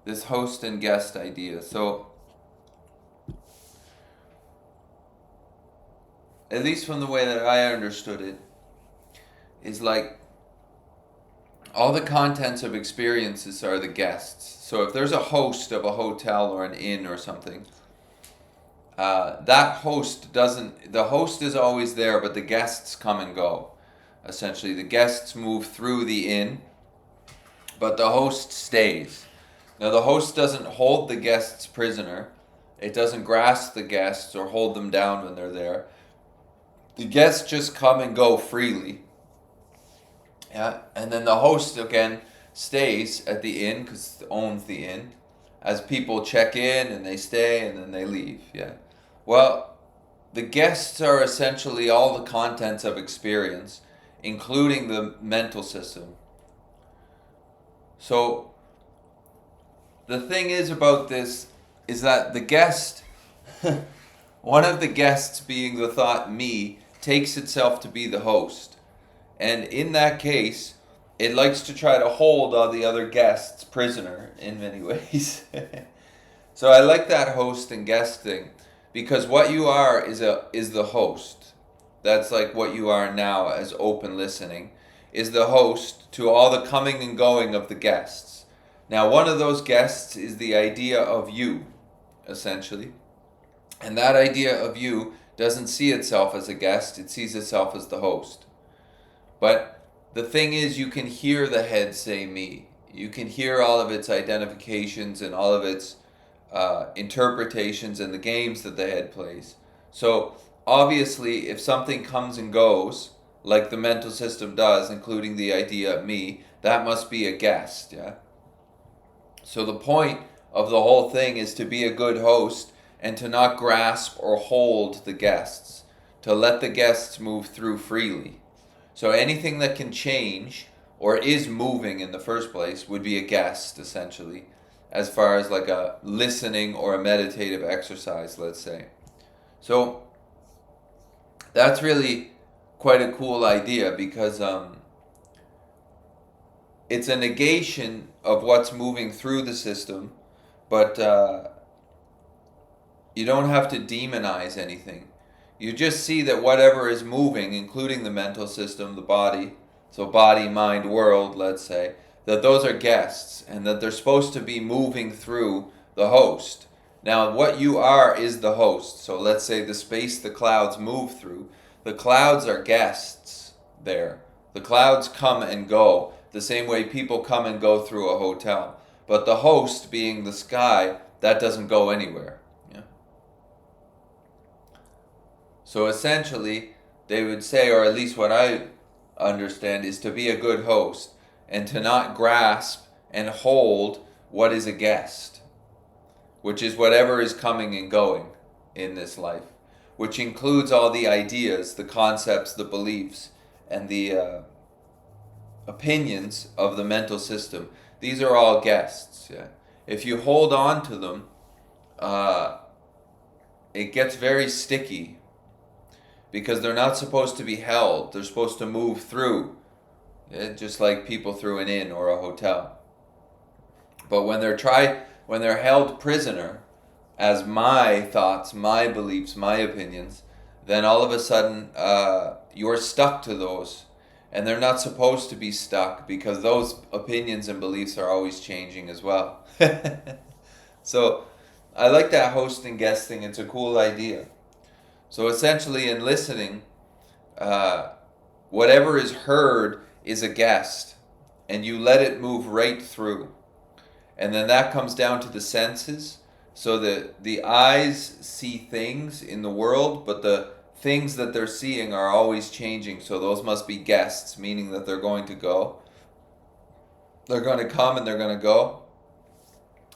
this host and guest idea. So, at least from the way that I understood it, is like all the contents of experiences are the guests. So if there's a host of a hotel or an inn or something, that host doesn't, the host is always there, but the guests come and go. Essentially, the guests move through the inn, but the host stays. Now, the host doesn't hold the guests prisoner. It doesn't grasp the guests or hold them down when they're there. The guests just come and go freely. Yeah, and then the host again stays at the inn because it owns the inn. As people check in and they stay and then they leave. Yeah. Well, the guests are essentially all the contents of experience, including the mental system. So the thing is about this is that the guest, one of the guests being the thought me, takes itself to be the host. And in that case, it likes to try to hold all the other guests prisoner in many ways. So I like that host and guest thing, because what you are is the host. That's like what you are now as open listening, is the host to all the coming and going of the guests. Now, one of those guests is the idea of you, essentially. And that idea of you doesn't see itself as a guest, it sees itself as the host. But the thing is, you can hear the head say me. You can hear all of its identifications and all of its interpretations and the games that the head plays. So obviously, if something comes and goes, like the mental system does, including the idea of me, that must be a guest, yeah? So the point of the whole thing is to be a good host and to not grasp or hold the guests, to let the guests move through freely. So anything that can change or is moving in the first place would be a guest, essentially, as far as like a listening or a meditative exercise, let's say. So that's really quite a cool idea, because it's a negation of what's moving through the system, but you don't have to demonize anything. You just see that whatever is moving, including the mental system, the body, so body, mind, world, let's say, that those are guests and that they're supposed to be moving through the host. Now, what you are is the host. So let's say the space the clouds move through. The clouds are guests there. The clouds come and go the same way people come and go through a hotel. But the host, being the sky, that doesn't go anywhere. So essentially, they would say, or at least what I understand, is to be a good host and to not grasp and hold what is a guest, which is whatever is coming and going in this life, which includes all the ideas, the concepts, the beliefs, and the opinions of the mental system. These are all guests. Yeah? If you hold on to them, it gets very sticky, because they're not supposed to be held. They're supposed to move through, just like people through an inn or a hotel. But when they're held prisoner as my thoughts, my beliefs, my opinions, then all of a sudden you're stuck to those. And they're not supposed to be stuck, because those opinions and beliefs are always changing as well. So I like that host and guest thing. It's a cool idea. So essentially, in listening, whatever is heard is a guest, and you let it move right through. And then that comes down to the senses. So the eyes see things in the world, but the things that they're seeing are always changing. So those must be guests, meaning that they're going to go. They're going to come and they're going to go.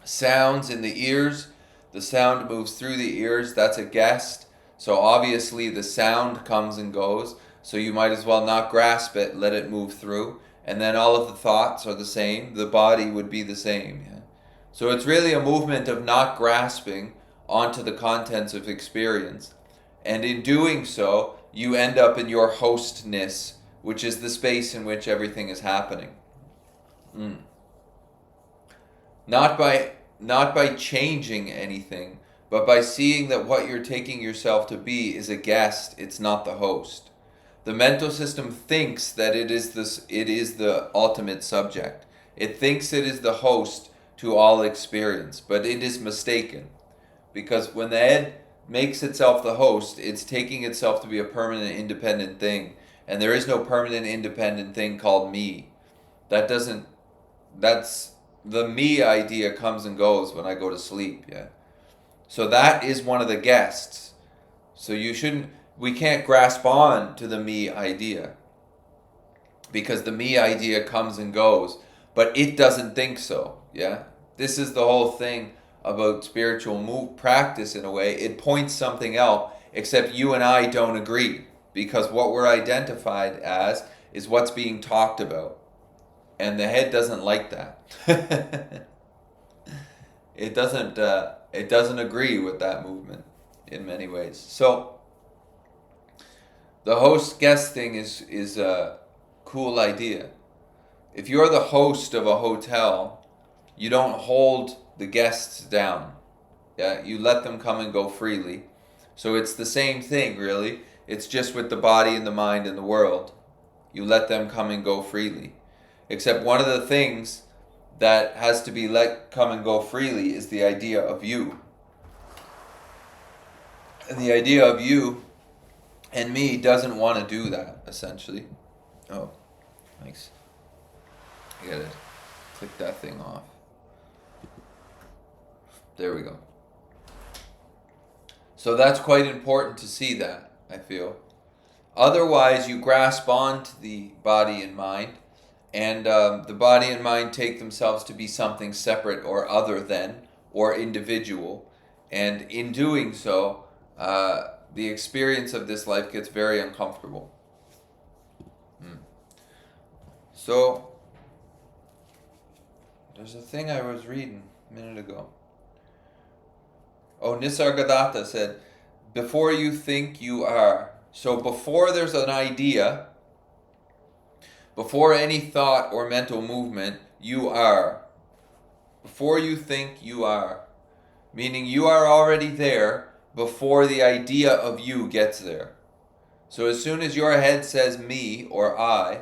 Sounds in the ears. The sound moves through the ears. That's a guest. So obviously the sound comes and goes, so you might as well not grasp it, let it move through. And then all of the thoughts are the same, the body would be the same. Yeah? So it's really a movement of not grasping onto the contents of experience. And in doing so, you end up in your hostness, which is the space in which everything is happening. Not by not by changing anything, but by seeing that what you're taking yourself to be is a guest, it's not the host. The mental system thinks that it is the ultimate subject. It thinks it is the host to all experience, but it is mistaken. Because when the head makes itself the host, it's taking itself to be a permanent independent thing. And there is no permanent independent thing called me. That's the me idea comes and goes when I go to sleep, yeah. So that is one of the guests. So we can't grasp on to the me idea. Because the me idea comes and goes, but it doesn't think so, yeah. This is the whole thing about spiritual practice in a way. It points something out, except you and I don't agree. Because what we're identified as is what's being talked about. And the head doesn't like that. It doesn't agree with that movement in many ways. So the host guest thing is a cool idea. If you're the host of a hotel, you don't hold the guests down. Yeah, you let them come and go freely. So it's the same thing, really. It's just with the body and the mind and the world. You let them come and go freely. Except one of the things that has to be let come and go freely is the idea of you. And the idea of you and me doesn't want to do that, essentially. Oh, thanks. I gotta click that thing off. There we go. So that's quite important to see that, I feel. Otherwise, you grasp onto the body and mind, and the body and mind take themselves to be something separate or other than, or individual. And in doing so, the experience of this life gets very uncomfortable. So, there's a thing I was reading a minute ago. Oh, Nisargadatta said, before you think you are. So before there's an idea, before any thought or mental movement, you are. Before you think, you are. Meaning you are already there before the idea of you gets there. So as soon as your head says me or I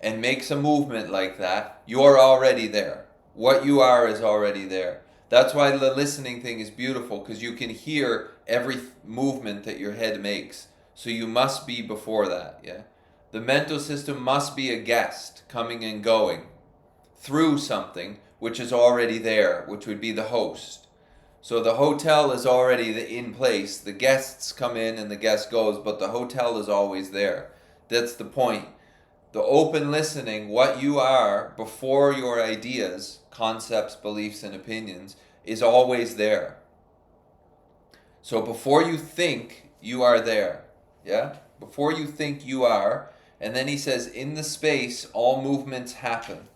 and makes a movement like that, you're already there. What you are is already there. That's why the listening thing is beautiful, because you can hear every movement that your head makes. So you must be before that, yeah? The mental system must be a guest coming and going through something which is already there, which would be the host. So the hotel is already in place. The guests come in and the guest goes, but the hotel is always there. That's the point. The open listening, what you are before your ideas, concepts, beliefs, and opinions, is always there. So before you think, you are there. Yeah? Before you think, you are. And then he says, in the space, all movements happen.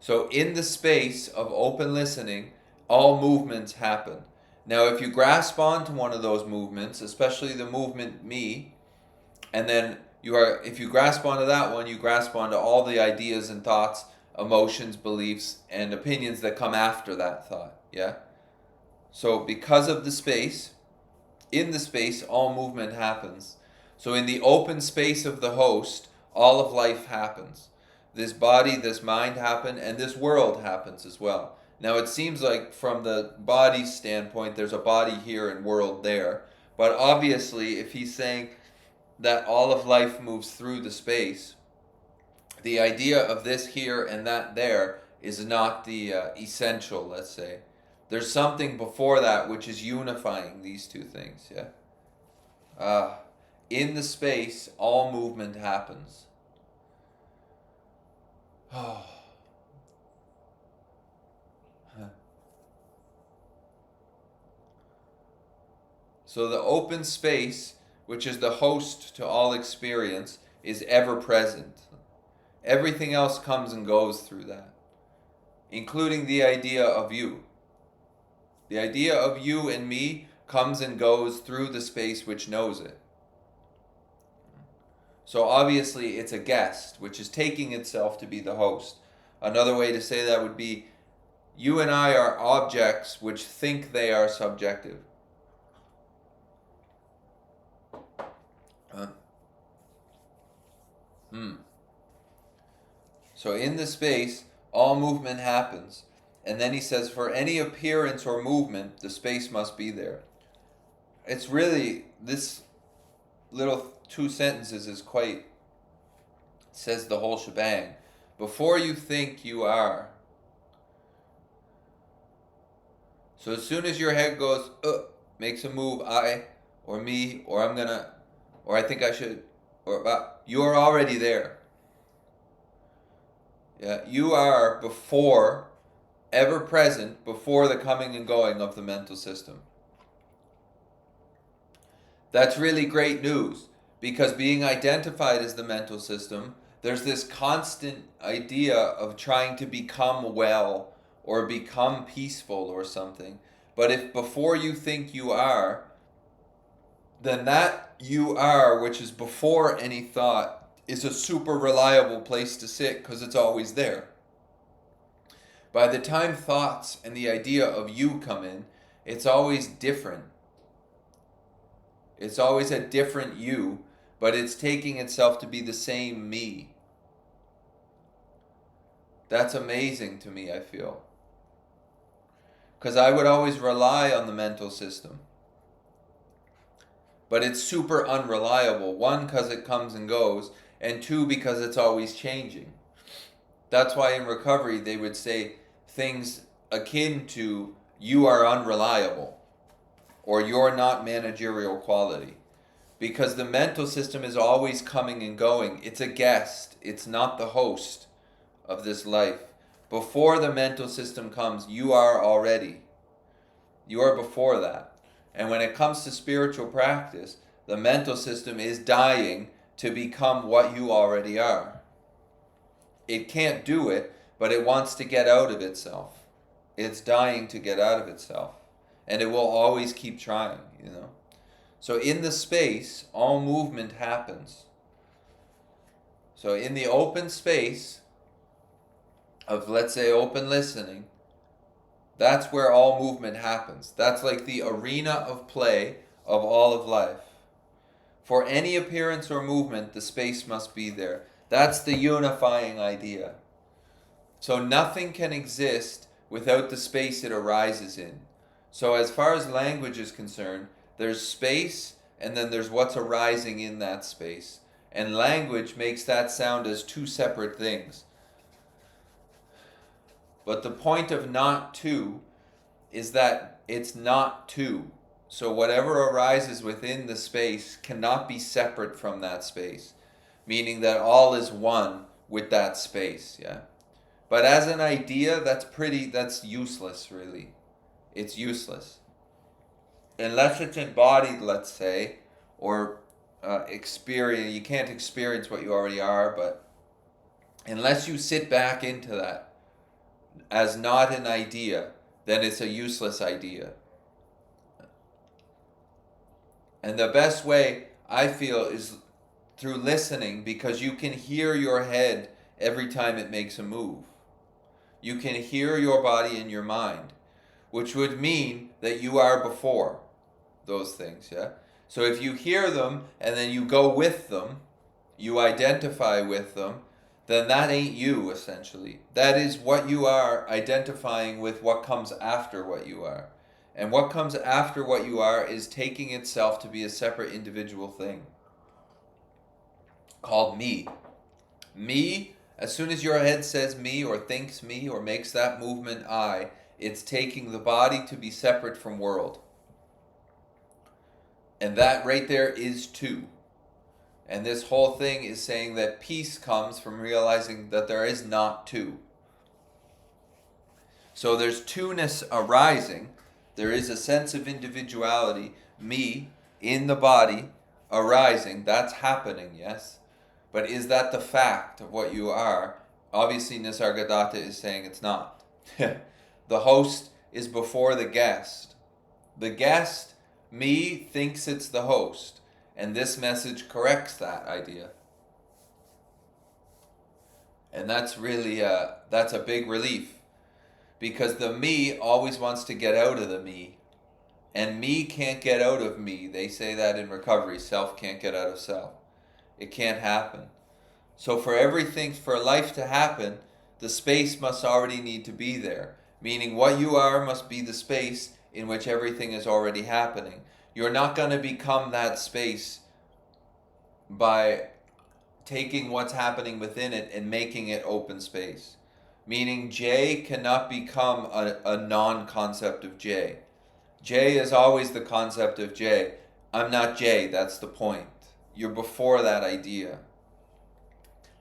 So in the space of open listening, all movements happen. Now, if you grasp onto one of those movements, especially the movement me, and then if you grasp onto that one, you grasp onto all the ideas and thoughts, emotions, beliefs, and opinions that come after that thought. Yeah? So because of the space, in the space, all movement happens. So in the open space of the host, all of life happens. This body, this mind happen, and this world happens as well. Now it seems like from the body standpoint, there's a body here and world there. But obviously, if he's saying that all of life moves through the space, the idea of this here and that there is not the essential, let's say. There's something before that which is unifying these two things, yeah? In the space, all movement happens. Oh. So the open space, which is the host to all experience, is ever present. Everything else comes and goes through that, including the idea of you. The idea of you and me comes and goes through the space which knows it. So obviously it's a guest, which is taking itself to be the host. Another way to say that would be You and I are objects which think they are subjective. So in the space, all movement happens. And then he says, for any appearance or movement, the space must be there. It's really, this little 2 sentences is quite, says the whole shebang. Before you think, you are. So as soon as your head goes, makes a move, I, or me, or I'm gonna, or I think I should, or you're already there. Yeah, you are before, ever present, before the coming and going of the mental system. That's really great news, because being identified as the mental system, there's this constant idea of trying to become well or become peaceful or something. But if before you think you are, then that you are, which is before any thought, is a super reliable place to sit because it's always there. By the time thoughts and the idea of you come in, it's always different. It's always a different you, but it's taking itself to be the same me. That's amazing to me, I feel. Because I would always rely on the mental system. But it's super unreliable. 1, because it comes and goes, and 2, because it's always changing. That's why in recovery they would say things akin to, you are unreliable, or you're not managerial quality. Because the mental system is always coming and going. It's a guest. It's not the host of this life. Before the mental system comes, you are already. You are before that. And when it comes to spiritual practice, the mental system is dying to become what you already are. It can't do it, but it wants to get out of itself. It's dying to get out of itself. And it will always keep trying, you know. So in the space, all movement happens. So in the open space of, let's say, open listening, that's where all movement happens. That's like the arena of play of all of life. For any appearance or movement, the space must be there. That's the unifying idea. So nothing can exist without the space it arises in. So as far as language is concerned, there's space and then there's what's arising in that space. And language makes that sound as 2 separate things. But the point of not two is that it's not two. So whatever arises within the space cannot be separate from that space, meaning that all is one with that space, yeah? But as an idea, that's useless, really. It's useless. Unless it's embodied, let's say, or experience, you can't experience what you already are, but unless you sit back into that as not an idea, then it's a useless idea. And the best way, I feel, is through listening, because you can hear your head every time it makes a move. You can hear your body and your mind, which would mean that you are before those things, yeah? So if you hear them and then you go with them, you identify with them, then that ain't you, essentially. That is what you are identifying with what comes after what you are. And what comes after what you are is taking itself to be a separate individual thing called me. Me, as soon as your head says me or thinks me or makes that movement I, it's taking the body to be separate from world. And that right there is two. And this whole thing is saying that peace comes from realizing that there is not two. So there's two-ness arising. There is a sense of individuality, me, in the body, arising. That's happening, yes? But is that the fact of what you are? Obviously, Nisargadatta is saying it's not. The host is before the guest. The guest, me, thinks it's the host. And this message corrects that idea. And that's really, that's a big relief. because the me always wants to get out of the me. And me can't get out of me. They say that in recovery. Self can't get out of self. It can't happen. So for life to happen, the space must already need to be there. Meaning what you are must be the space in which everything is already happening. You're not going to become that space by taking what's happening within it and making it open space. Meaning J cannot become a non-concept of J. J is always the concept of J. I'm not J, that's the point. You're before that idea.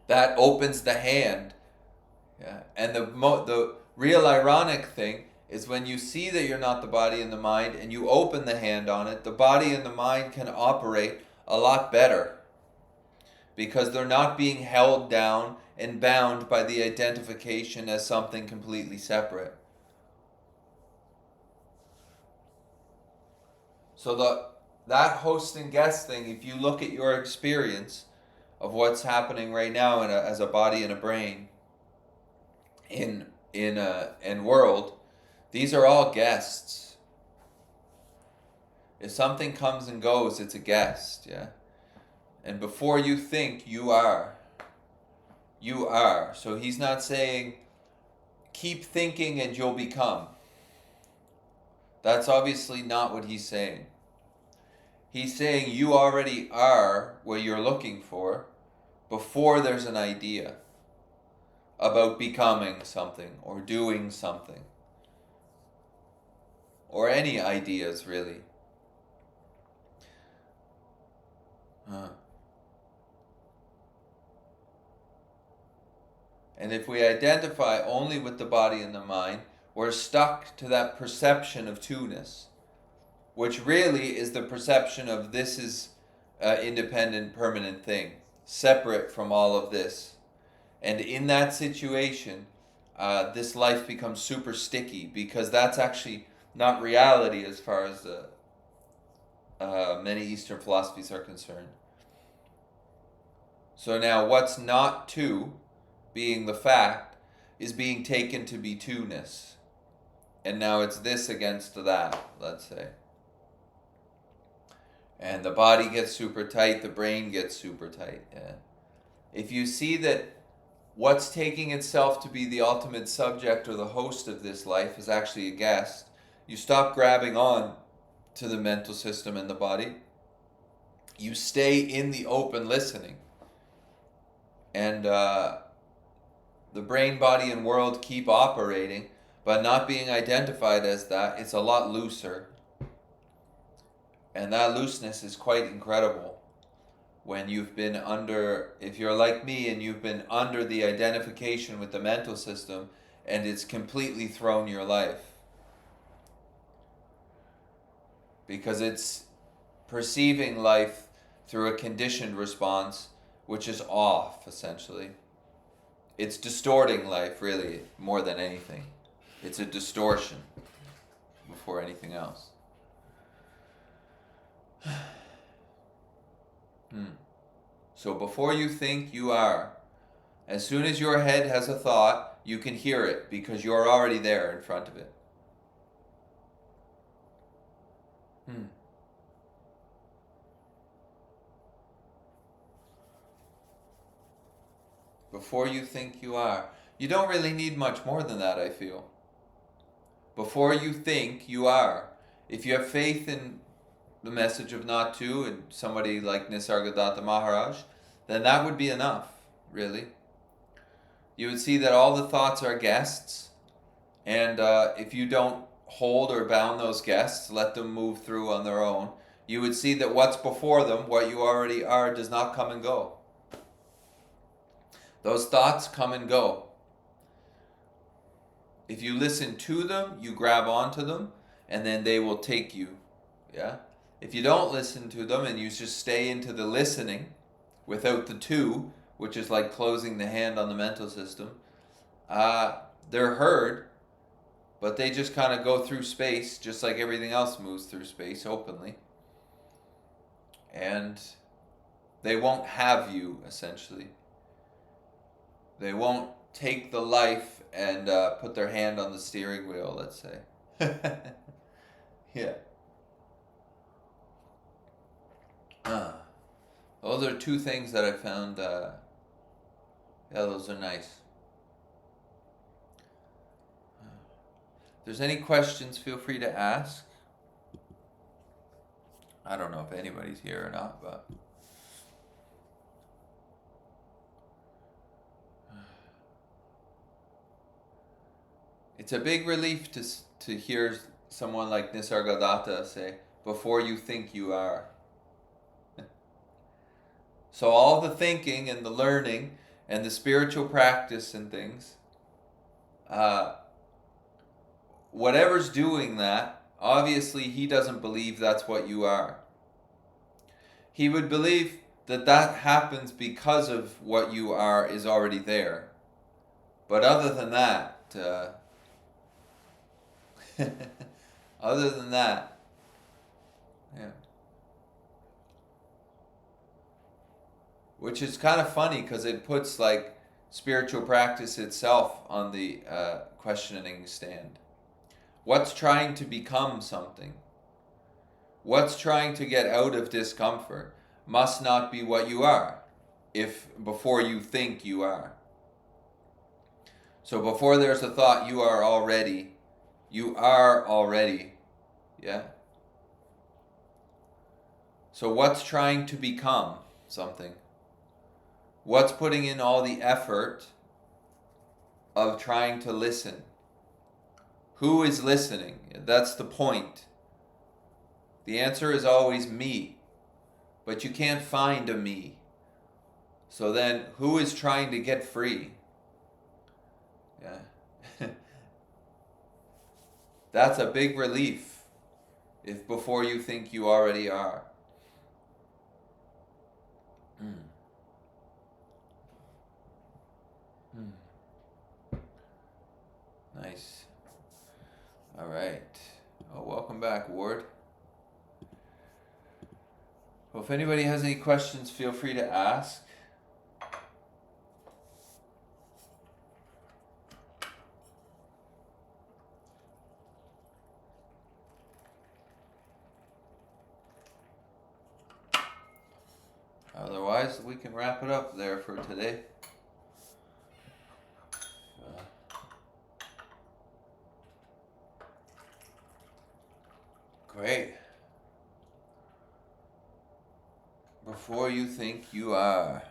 That opens the hand. Yeah. And the real ironic thing is when you see that you're not the body and the mind and you open the hand on it, the body and the mind can operate a lot better because they're not being held down and bound by the identification as something completely separate. So that host and guest thing, if you look at your experience of what's happening right now as a body and a brain in world, these are all guests. If something comes and goes, it's a guest, yeah? And before you think, you are. You are. So he's not saying, keep thinking and you'll become. That's obviously not what he's saying. He's saying you already are what you're looking for before there's an idea about becoming something or doing something. Or any ideas, really. And if we identify only with the body and the mind, we're stuck to that perception of two-ness, which really is the perception of this is an independent, permanent thing, separate from all of this. And in that situation, this life becomes super sticky because that's actually not reality as far as many Eastern philosophies are concerned. So now what's not two, being the fact, is being taken to be two-ness. And now it's this against that, let's say. And the body gets super tight, the brain gets super tight. Yeah. If you see that what's taking itself to be the ultimate subject or the host of this life is actually a guest, you stop grabbing on to the mental system and the body. You stay in the open listening. And the brain, body, and world keep operating, but not being identified as that. It's a lot looser. And that looseness is quite incredible when you've been under, if you're like me and you've been under the identification with the mental system and it's completely thrown your life. Because it's perceiving life through a conditioned response, which is off, essentially. It's distorting life, really, more than anything. It's a distortion before anything else. So before you think, you are. As soon as your head has a thought, you can hear it because you're already there in front of it. Before you think, you are. You don't really need much more than that, I feel. Before you think, you are. If you have faith in the message of not to and somebody like Nisargadatta Maharaj, then that would be enough, really. You would see that all the thoughts are guests, and if you don't hold or bound those guests, let them move through on their own, you would see that what's before them, what you already are, does not come and go. Those thoughts come and go. If you listen to them, you grab onto them, and then they will take you. Yeah? If you don't listen to them and you just stay into the listening without the two, which is like closing the hand on the mental system, they're heard, but they just kind of go through space, just like everything else moves through space openly. And they won't have you, essentially. They won't take the life and put their hand on the steering wheel, let's say. Yeah. Those are two things that I found, yeah, those are nice. If there's any questions, feel free to ask. I don't know if anybody's here or not, but... It's a big relief to hear someone like Nisargadatta say, before you think you are. So all the thinking and the learning and the spiritual practice and things, whatever's doing that, obviously he doesn't believe that's what you are. He would believe that that happens because of what you are is already there. But other than that, other than that, yeah. Which is kind of funny because it puts like spiritual practice itself on the questioning stand. What's trying to become something? What's trying to get out of discomfort must not be what you are, if before you think you are. So before there's a thought, you are already. You are already. Yeah? So what's trying to become something? What's putting in all the effort of trying to listen? Who is listening? That's the point. The answer is always me. But you can't find a me. So then, who is trying to get free? Yeah. That's a big relief if before you think you already are. Nice. All right. Oh, welcome back, Ward. Well, if anybody has any questions, feel free to ask. Otherwise, we can wrap it up there for today. Great. Before you think you are.